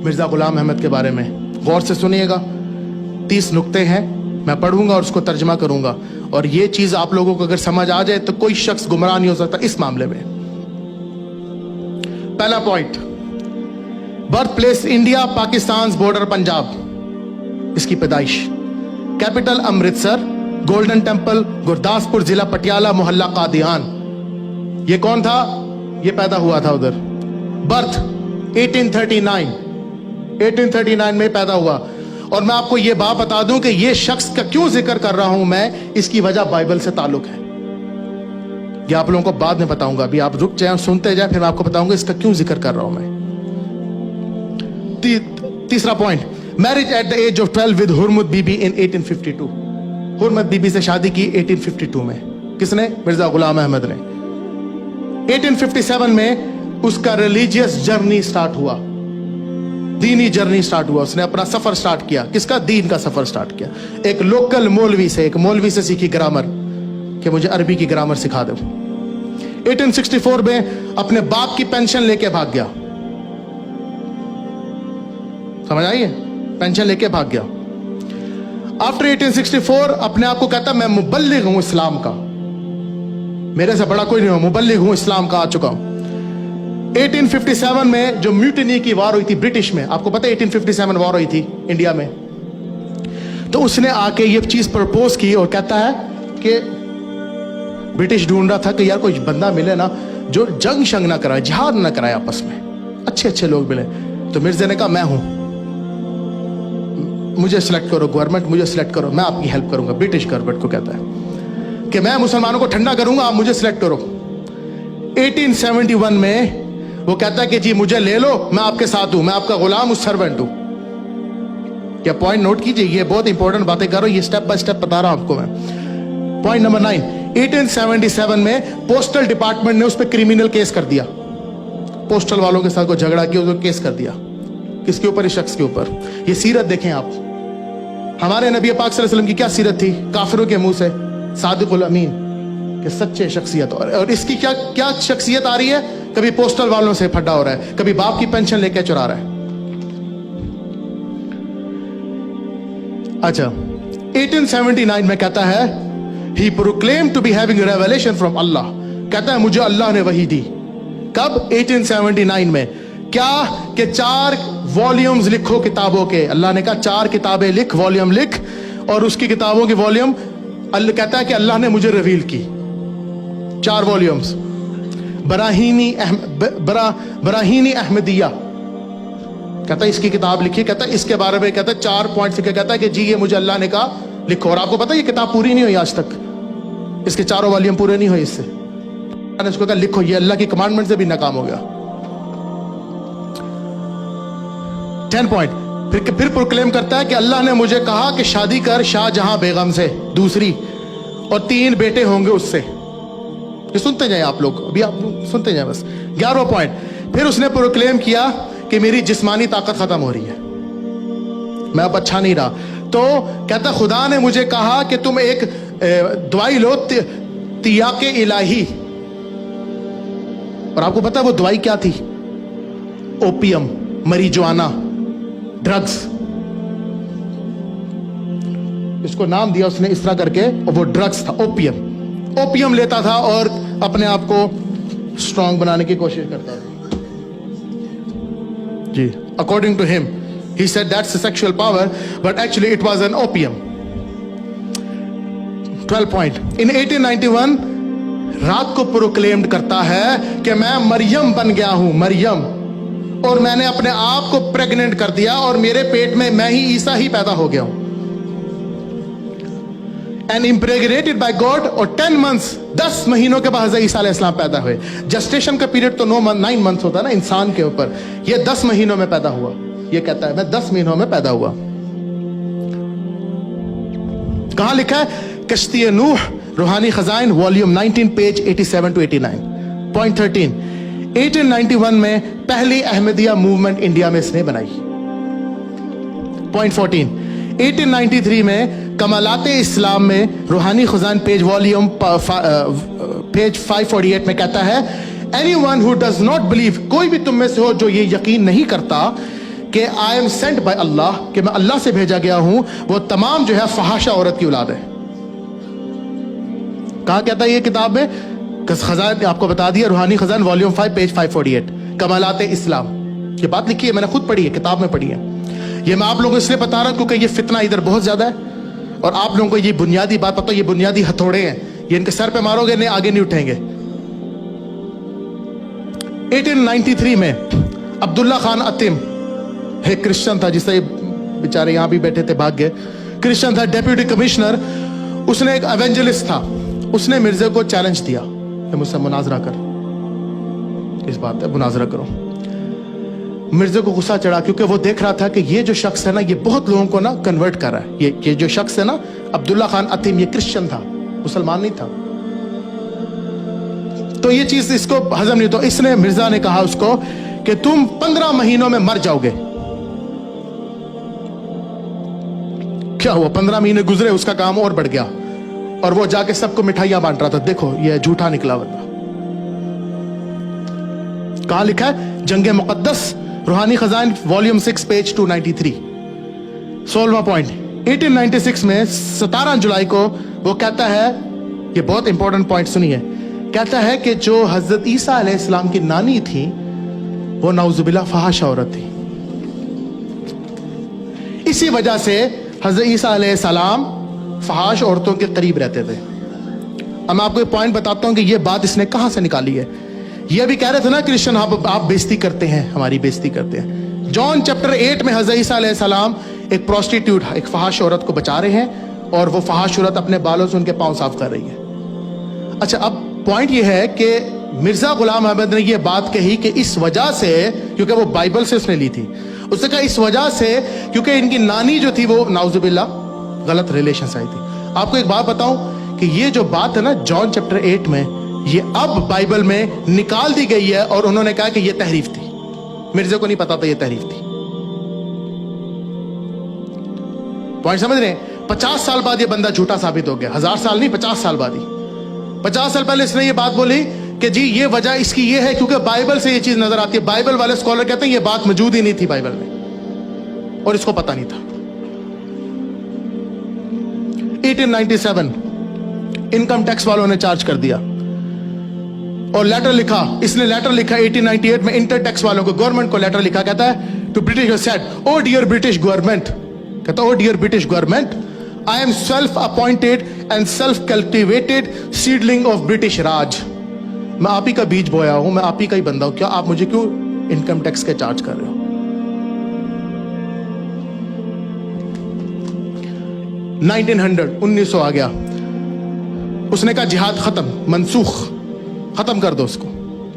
مرزا غلام احمد کے بارے میں غور سے سنیے گا. 30 نقطے ہیں, میں پڑھوں گا اور اس کو ترجمہ کروں گا, اور یہ چیز آپ لوگوں کو اگر سمجھ آ جائے تو کوئی شخص گمراہ نہیں ہو سکتا اس معاملے میں. پہلا point, birth place India, Pakistan border Punjab, اس کی پیدائش. Capital Amritsar, Golden Temple Gurdaspur, ضلع پٹیالہ, محلہ قادیان. یہ کون تھا؟ یہ پیدا ہوا تھا ادھر. برتھ 1839 میں پیدا ہوا. اور میں آپ کو یہ بات بتا دوں کہ یہ شخص کا کیوں ذکر کر رہا ہوں میں, اس کی وجہ بائبل سے تعلق ہے. یہ آپ لوگوں کو بعد میں بتاؤں گا, ابھی آپ رک جائیں سنتے جائیں, پھر میں آپ کو بتاؤں گا اس کا کیوں ذکر کر رہا ہوں میں. تیسرا point, marriage at the age of 12 with Hurmat Bibi in 1852. Hurmat be be سے شادی کی 1852 میں. کس نے؟ مرزا غلام احمد نے. 1857 میں اس کا ریلیجیس جرنی سٹارٹ ہوا, دینی جرنی سٹارٹ ہوا. اس نے اپنا سفر سٹارٹ کیا. کس کا؟ دین کا سفر سٹارٹ کیا. ایک لوکل مولوی سے, ایک مولوی سے سیکھی گرامر, کہ مجھے عربی کی گرامر سکھا دو. 1864 میں اپنے باپ کی پینشن لے کے بھاگ گیا. سمجھ آئیے؟ پینشن لے کے بھاگ گیا. آفٹر 1864 اپنے آپ کو کہتا میں مبلغ ہوں اسلام کا, میرے سے بڑا کوئی نہیں ہو, مبلغ ہوں اسلام کا, آ چکا ہوں. 1857 میں جو میوٹنی کی وار ہوئی تھی برٹش میں, آپ کو پتہ ہے 1857 وار ہوئی تھی انڈیا میں, تو اس نے آ کے یہ چیز پرپوز کی اور کہتا ہے کہ برٹش ڈھونڈ رہا تھا کہ یار کوئی بندہ ملے نا جو جنگ شنگ نہ کرائے, جہاد نہ کرائے آپس میں, اچھے اچھے لوگ ملے. تو مرزا نے کہا میں ہوں, مجھے سلیکٹ کرو گورنمنٹ, مجھے سلیکٹ کرو, میں آپ کی ہیلپ کروں گا. برٹش گورنمنٹ کو کہتا ہے کہ میں مسلمانوں کو ٹھنڈا کروں گا, آپ مجھے سلیکٹ کرو. 1871 میں وہ کہتا ہے کہ جی مجھے لے لو, میں آپ کے ساتھ ہوں, میں آپ کا غلام ہوں, سرونٹ ہوں. کیا پوائنٹ نوٹ کیجئے, یہ بہت امپورٹنٹ باتیں کر رہا ہوں, یہ سٹیپ بائی سٹیپ بتا رہا ہوں آپ کو میں. پوائنٹ نمبر 9, 1877 میں پوسٹل ڈپارٹمنٹ نے اس پہ کریمنل کیس کر دیا. پوسٹل والوں کے ساتھ کوئی جھگڑا کیا, اس کو کیس کر دیا. کس کے اوپر؟ اس شخص کے اوپر. یہ سیرت دیکھیں آپ, ہمارے نبی پاک صلی اللہ علیہ وسلم کی کیا سیرت تھی؟ کافروں کے منہ سے صادق الامین, کہ سچے شخصیت. اور اس کی کیا شخصیت آ رہی ہے؟ کبھی پوسٹل والوں سے پھڈا ہو رہا ہے, کبھی باپ کی پینشن لے کے چرا رہا ہے. اچھا 1879 میں کہتا ہے he proclaimed to be having a revelation from Allah, کہتا ہے مجھے اللہ نے وحی دی. کب؟ 1879 میں. کیا کہ 4 والیومز لکھو کتابوں کے. اللہ نے کہا 4 کتابیں لکھ, والیوم لکھ, اور اس کی کتابوں کی والیوم اللہ کہتا ہے کہ اللہ نے مجھے ریویل کی. 4 والیومز. براہینی احمدیہ, کہتا ہے اس کی کتاب لکھی, کہتا ہے اس کے بارے میں, کہتا ہے 4 پوائنٹس لکھے, کہتا ہے کہ جی یہ مجھے اللہ نے کہا لکھو. اور آپ کو پتا ہے یہ کتاب پوری نہیں ہوئی آج تک, اس کے 4 والیوم پورے نہیں ہوئے. اس سے اللہ نے اس کو کہا لکھو, یہ اللہ کی کمانڈمنٹ سے بھی ناکام ہو گیا. 10 پوائنٹ. پھر پروکلیم کرتا ہے کہ اللہ نے مجھے کہا کہ شادی کر شاہ جہاں بیگم سے, دوسری, اور 3 بیٹے ہوں گے اس سے. یہ سنتے جائیں آپ لوگ, ابھی آپ سنتے جائیں بس. 11واں پوائنٹ, پھر اس نے پروکلیم کیا کہ میری جسمانی طاقت ختم ہو رہی ہے, میں اب اچھا نہیں رہا. تو کہتا خدا نے مجھے کہا کہ تم ایک دوائی لو, تیاق الہی. اور آپ کو پتا وہ دوائی کیا تھی؟ Opium, مریجوانا, drugs. اس کو نام دیا اس نے اس طرح کر کے, اور وہ ڈرگز تھا, اوپیم. اوپیم لیتا تھا اور اپنے آپ کو اسٹرانگ بنانے کی کوشش کرتا تھا. جی, اکارڈنگ ٹو ہم he said that's a sexual power, but actually it was an opium. 12 point. in 1891 رات کو پروکلیمڈ کرتا ہے کہ میں مریم بن گیا ہوں, مریم, اور میں نے اپنے آپ کو پریگننٹ کر دیا, اور میرے پیٹ میں میں ہی عیسیٰ ہی پیدا ہو گیا ہوں. and impregnated by God, اور 10 months 10 مہینوں کے بعد حضرت عیسیٰ علیہ السلام پیدا ہوئے. جسٹیشن کا پیریڈ تو 9 months ہوتا ہے نا انسان کے اوپر, یہ 10 مہینوں میں پیدا ہوا. یہ کہتا ہے میں 10 مہینوں میں پیدا ہوا. کہاں لکھا ہے؟ کشتی نوح, روحانی خزائن, والیوم 19, پیج 87 to 89. پوائنٹ 13, 1891 میں پہلی احمدیہ موومنٹ انڈیا میں اس نے بنائی. پوائنٹ 14, 1893 میں کمالات اسلام میں روحانی خزائن, پیج والیوم پیج 548 میں کہتا ہے anyone who does not believe, کوئی بھی تم میں سے ہو جو یہ یقین نہیں کرتا کہ आई एम सेंट बाय अल्लाह, कि मैं अल्लाह से भेजा गया हूं, वो तमाम जो है फहाशा औरत की औलाद है। कहा कहता है ये किताब में, खजान आपको बता दिया, रूहानी खजान वॉल्यूम 5 पेज 548, कमालात इस्लाम, ये बात लिखी है, मैंने खुद पढ़ी है, किताब में पढ़ी है। ये मैं आप लोगों को इसलिए बता रहा हूं क्योंकि ये फितना इधर बहुत ज्यादा है, और आप लोगों को ये बुनियादी बात पता, ये बुनियादी हथौड़े हैं, ये इनके सर पे मारोगे नहीं, आगे नहीं उठेंगे। 1893 में अब्दुल्ला खान अतिम, एक क्रिश्चियन था, जिससे बेचारे यहां भी बैठे थे, भाग गए, क्रिश्चियन था, डेप्यूटी कमिश्नर, उसने एक एवेंजलिस्ट था, उसने मिर्जा को चैलेंज दिया कि मुझसे मुनाजरा कर, इस बात पे मुनाजरा करो। मिर्जा को गुस्सा चढ़ा, क्योंकि वो देख रहा था कि ये जो शख्स है ना, ये बहुत लोगों को ना कन्वर्ट कर रहा है। ये जो शख्स है ना, अब्दुल्ला खान अतीम, ये क्रिश्चियन था, मुसलमान नहीं था, तो ये चीज इसको हजम नहीं। तो इसने, मिर्जा ने कहा उसको कि तुम 15 महीनों में मर जाओगे। क्या हुआ, 15 महीने गुजरे, उसका काम और बढ़ गया, और वो जाके सबको मिठाइयां बांट रहा था। देखो ये झूठा निकला बंदा। कहां लिखा है? जंगे मुकद्दस, रूहानी खजान वॉल्यूम 6 पेज 293, 16वां पॉइंट। 1896 में 17 जुलाई को वो कहता है, ये बहुत इंपॉर्टेंट पॉइंट सुनिए, कहता है कि जो हजरत ईसा अलैहिस्सलाम की नानी थी, वो नाउजुबिल्लाह फहाशा औरत थी। इसी वजह से हजरत ईसा अलैहिस्सलाम फहाश औरतों के करीब रहते थे। अब मैं आपको एक पॉइंट बताता हूं कि ये बात इसने कहां से निकाली है। ये भी कह रहे थे ना क्रिश्चियन, आप बेइज्जती करते हैं, हमारी बेइज्जती करते हैं। जॉन चैप्टर 8 में हजरत ईसा अलैहिस्सलाम एक प्रोस्टिट्यूट, एक फहाश औरत को बचा रहे हैं, और वो फहाश औरत अपने बालों से उनके पांव साफ कर रही है। अच्छा, अब पॉइंट ये है कि मिर्जा गुलाम अहमद ने ये बात कही कि इस वजह से, क्योंकि वो बाइबल से उसने ली थी, उसने कहा इस वजह से क्योंकि इनकी नानी जो थी वो नाउजुबिल्लाह गलत रिलेशन से आई थी। आपको एक बात बताऊं कि ये जो बात है ना जॉन चैप्टर 8 में, ये अब बाइबल में निकाल दी गई है, और उन्होंने कहा कि ये तहरीफ थी। मिर्जा को नहीं पता था ये तहरीफ थी। पॉइंट समझ रहे हैं? 50 साल बाद ये बंदा झूठा साबित हो गया, 1000 साल नहीं, 50 साल बाद ही। 50 साल पहले इसने ये बात बोली कि जी ये वजह इसकी ये है क्योंकि बाइबल से ये चीज नजर आती है। बाइबल वाले स्कॉलर कहते हैं ये बात मौजूद ही नहीं थी बाइबल में, और इसको पता नहीं था। 1897 इनकम टैक्स वालों ने चार्ज कर दिया, और लेटर लिखा, इसने लेटर लिखा 1898 में इंटर टैक्स वालों को, गवर्नमेंट को लेटर लिखा, कहता है to British said, oh dear British government, कहता oh dear British government, I am self appointed and self cultivated seedling of British Raj. मैं आप ही का बीज बोया हूं, मैं आप ही का ही बंदा हूं, क्या आप मुझे क्यों इनकम टैक्स के चार्ज कर रहे हो? 1900 आ गया, उसने कहा जिहाद खत्म, मनसूख, खत्म कर दो उसको,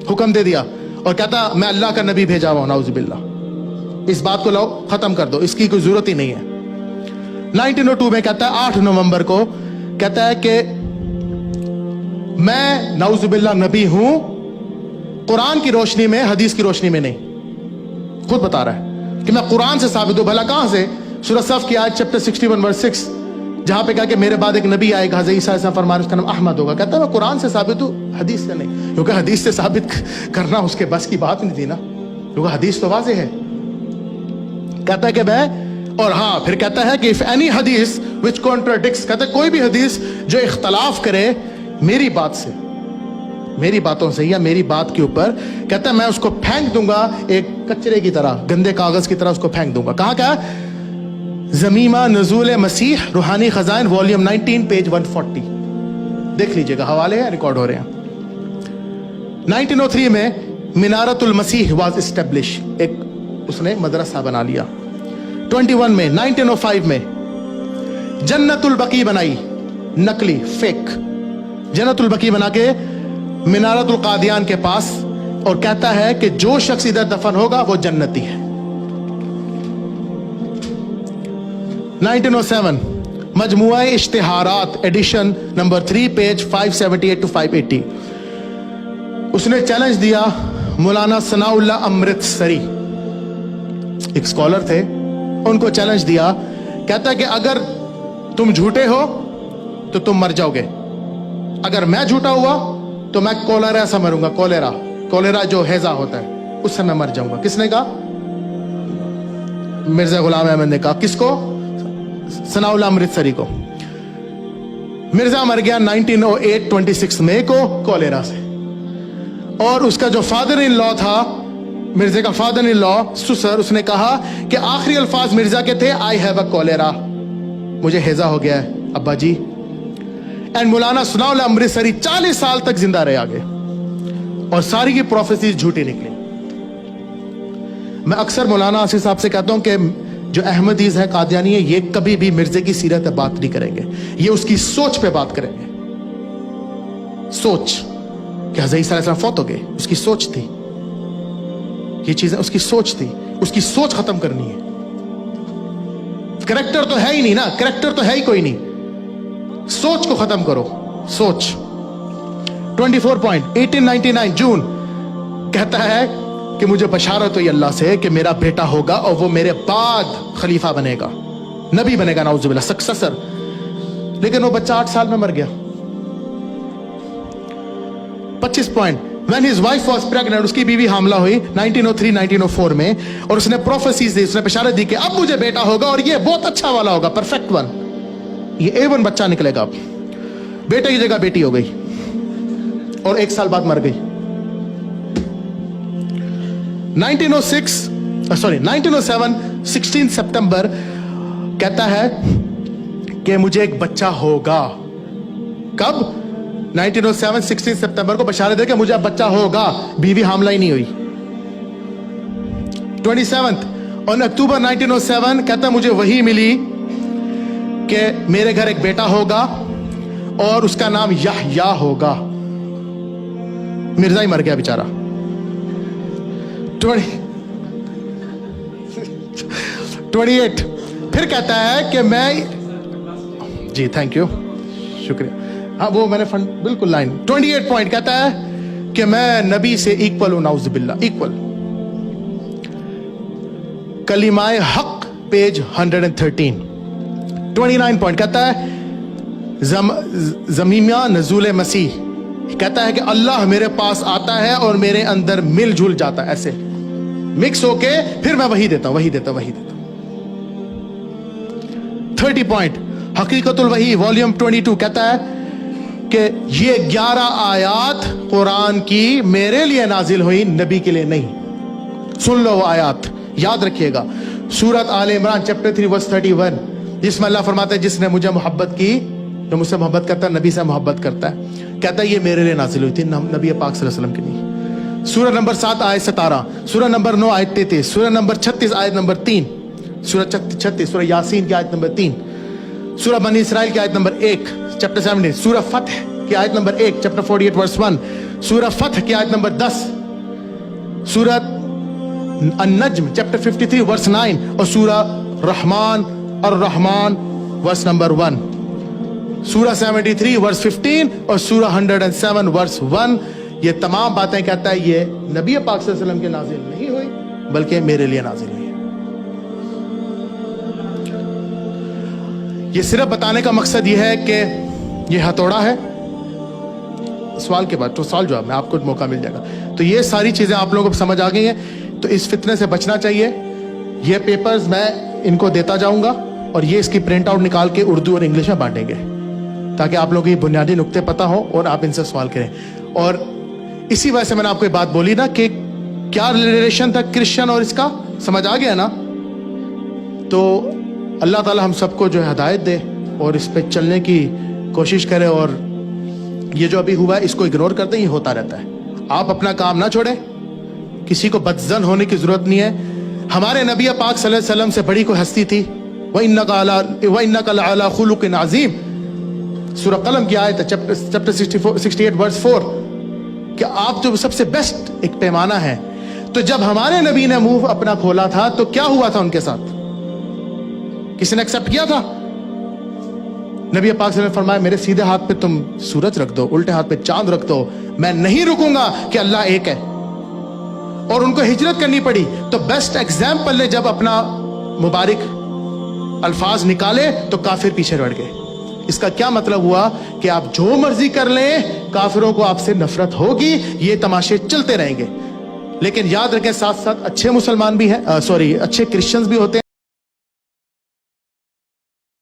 हुक्म दे दिया, और कहता मैं अल्लाह का नबी भेजा हुआ, नाउजुबिल्लाह, इस बात को लाओ, खत्म कर दो, इसकी कोई जरूरत ही नहीं है। 1902 में कहता है 8 नवंबर को, कहता है कि मैं नाउजुबिल्लाह नबी हूं, कुरान की रोशनी में, हदीस की रोशनी में नहीं। खुद बता रहा है कि मैं कुरान से साबित हूं। भला कहां से? सूरह सफ की आयत चैप्टर 61 वर्स 6, जहां पे कहा कि मेरे बाद एक नबी आएगा, हज़रत ईसा अलैहि फरमान, उसका नाम अहमद होगा। कहता है मैं कुरान से साबित हूं, हदीस से नहीं, क्योंकि हदीस से साबित करना उसके बस की बात नहीं थी ना, क्योंकि हदीस तो वाज़ेह है। कहता है कि मैं, और हाँ, फिर कहता है कि इफ एनी हदीस विच कॉन्ट्राडिक्ट्स, कहता है कोई भी हदीस जो इख्तलाफ करे मेरी बात से, मेरी बातों से या मेरी बात के ऊपर, कहता है मैं उसको फेंक दूंगा एक कचरे की तरह, गंदे कागज की तरह उसको फेंक दूंगा। कहां क्या? ज़मीमा नज़ूल मसीह, रूहानी खजाइन वॉल्यूम 19 पेज 140, देख लीजिएगा, हवाले हैं, रिकॉर्ड हो रहे हैं। 1903 में मिनारतुल मसीह वाज एस्टेब्लिश, एक उसने मदरसा बना लिया। 21 में 1905 में जन्नतुल बकी बनाई, नकली, फेक जन्नतुल बकी बना के मिनारतुल कादियान के पास, और कहता है कि जो शख्स इधर दफन होगा वो जन्नती है। 1907 मजमुआ इश्तिहारात एडिशन नंबर 3 पेज 578 to 580, उसने चैलेंज दिया मौलाना सनाउल्लाह अमृतसरी, एक स्कॉलर थे, उनको चैलेंज दिया, कहता है कि अगर तुम झूठे हो तो तुम मर जाओगे, अगर मैं झूठा हुआ तो मैं कोलेरा से मरूंगा, कोलेरा जो हैजा होता है उससे मैं मर जाऊंगा। किसने कहा? मिर्जा गुलाम अहमद ने कहा। किसको? सनाउल्लाह अमृतसरी को। मिर्जा मर गया 1908 26 मई को कॉलेरा से, और उसका जो फादर इन लॉ था, मिर्जा का फादर इन लॉ सुसर, उसने कहा कि आखिरी अल्फाज मिर्जा के थे, आई हैव अ कॉलेरा, मुझे हैजा हो गया है अब्बा जी। एंड मौलाना सनाउल्लाह अमृतसरी 40 साल तक जिंदा रहे आगे, और सारी की प्रोफेसीज झूठी निकली। मैं अक्सर मौलाना आसिफ साहब से कहता हूं कि जो अहमदीज है, कादियानी है, ये कभी भी मिर्जे की सीरत पे बात नहीं करेंगे, ये उसकी सोच पे बात करेंगे। सोच कि हज़रत ईसा अलैहिस्सलाम फौत हो गए, उसकी सोच थी, ये चीजें उसकी सोच थी, उसकी सोच खत्म करनी है। करैक्टर तो है ही नहीं ना, करैक्टर तो है ही कोई नहीं, सोच को खत्म करो, सोच। 24 पॉइंट 1899 जून कहता है कि मुझे बशारत हुई अल्लाह से कि मेरा बेटा होगा और वो मेरे बाद खलीफा बनेगा, नबी बनेगा, नाउजुबिल्लाह, सक्सेसर। लेकिन वो बच्चा 8 साल में मर गया। 25 point When his wife was pregnant, उसकी बीवी हामला हुई 1903 1904 में, और उसने प्रोफेसीज दी, उसने बशारत दी कि अब मुझे बेटा होगा और ये बहुत अच्छा वाला होगा, परफेक्ट वन, ये A1 बच्चा निकलेगा। अब बेटे की जगह बेटी हो गई और 1 साल बाद मर गई। 1907 16 सितंबर कहता है कि मुझे एक बच्चा होगा। कब? 1907 16 सितंबर को बशारत दे कि मुझे अब बच्चा होगा, बीवी हामला ही नहीं हुई। 27 और अक्टूबर 1907 कहता मुझे वही मिली कि मेरे घर एक बेटा होगा और उसका नाम यहया होगा। मिर्जा ही मर गया बेचारा। 28 फिर कहता है कि मैं, जी थैंक यू, शुक्रिया, हाँ वो मैंने फंड बिल्कुल लाइन। 28 पॉइंट कहता है कि मैं नबी से इक्वल हूं, नाउजुबिल्लाह, इक्वल। कलिमाए हक पेज 113। 29 पॉइंट कहता है जमीमिया नजूल मसीह, कहता है कि अल्लाह मेरे पास आता है और मेरे अंदर मिलजुल जाता है, ऐसे मिक्स होके फिर मैं वही देता हूं, वही देता हूं, वही देता हूं। 30 पॉइंट हकीकतुल वही वॉल्यूम 22 कहता है कि ये 11 आयात कुरान की मेरे लिए नाजिल हुई, नबी के लिए नहीं। सुन लो वो आयात, याद रखिएगा। सूरत आले इमरान चैप्टर 3 वर्स 31, जिसमें अल्लाह फरमाता है जिसने मुझे मोहब्बत की, जो मुझसे मोहब्बत करता है, नबी से मोहब्बत करता है, कहता है ये मेरे लिए नाजिल हुई थी, नबी पाक सल्लल्लाहु अलैहि वसल्लम की नहीं। सूरह नंबर 7 आयत 17, सूरह नंबर 9 आयत 33, सूरह नंबर 36 आयत नंबर 3, सूरह 36, सूरह यासीन की आयत नंबर 3, सूरह बनी इसराइल की आयत नंबर 1 चैप्टर 17, सूरह फतह की आयत नंबर 1 चैप्टर 48 वर्स 1, सूरह फतह की आयत नंबर 10, सूरह अन-नज्म चैप्टर 53 वर्स 9, और सूरह रहमान और रहमान वर्स नंबर 1, सूरह 73 वर्स 15 और सूरह 107 वर्स 1। ये तमाम बातें कहता है ये नबी पाक सल्लल्लाहु अलैहि वसल्लम के नाजिल नहीं हुई, बल्कि मेरे लिए नाजिल हुई। ये सिर्फ बताने का मकसद ये है कि ये हथौड़ा है। सवाल के बाद तो सवाल जवाब में आपको मौका मिल जाएगा। तो ये सारी चीजें आप लोगों को समझ आ गई हैं, तो इस फितने से बचना चाहिए। ये पेपर्स मैं इनको देता जाऊंगा और ये इसकी प्रिंट आउट निकाल के उर्दू और इंग्लिश में बांटेंगे, ताकि आप लोगों को ये बुनियादी नुक्ते पता हो और आप इनसे सवाल करें। और इसी वजह से मैंने आपको ये बात बोली ना कि क्या रिलेशन था क्रिश्चियन और इसका, समझ आ गया ना? तो अल्लाह ताला हम सबको जो है हिदायत दे और इस पे चलने की कोशिश करे, और ये जो अभी हुआ है इसको इग्नोर कर दें, ये होता रहता है। आप अपना काम ना छोड़ें, किसी को बदजन होने की जरूरत नहीं है। हमारे नबी पाक सल्लल्लाहु अलैहि वसल्लम से बड़ी कोई हस्ती थी? व इन्नका लअला खुलुकिन अज़ीम, सूरह कलम की आयत है चैप्टर 68 वर्स 4, कि आप जो सबसे बेस्ट एक पैमाना है। तो जब हमारे नबी ने मुंह अपना खोला था तो क्या हुआ था उनके साथ? किसी ने एक्सेप्ट किया था? नबी पाक ने फरमाया मेरे सीधे हाथ पे तुम सूरज रख दो, उल्टे हाथ पे चांद रख दो, मैं नहीं रुकूंगा कि अल्लाह एक है। और उनको हिजरत करनी पड़ी, तो बेस्ट एग्जाम्पल ने जब अपना मुबारक अल्फाज निकाले तो काफिर पीछे हट गए। इसका क्या मतलब हुआ कि आप जो मर्जी कर लें, काफिरों को आपसे नफरत होगी, ये तमाशे चलते रहेंगे। लेकिन याद रखें साथ साथ अच्छे मुसलमान भी हैं, अच्छे क्रिश्चियंस भी होते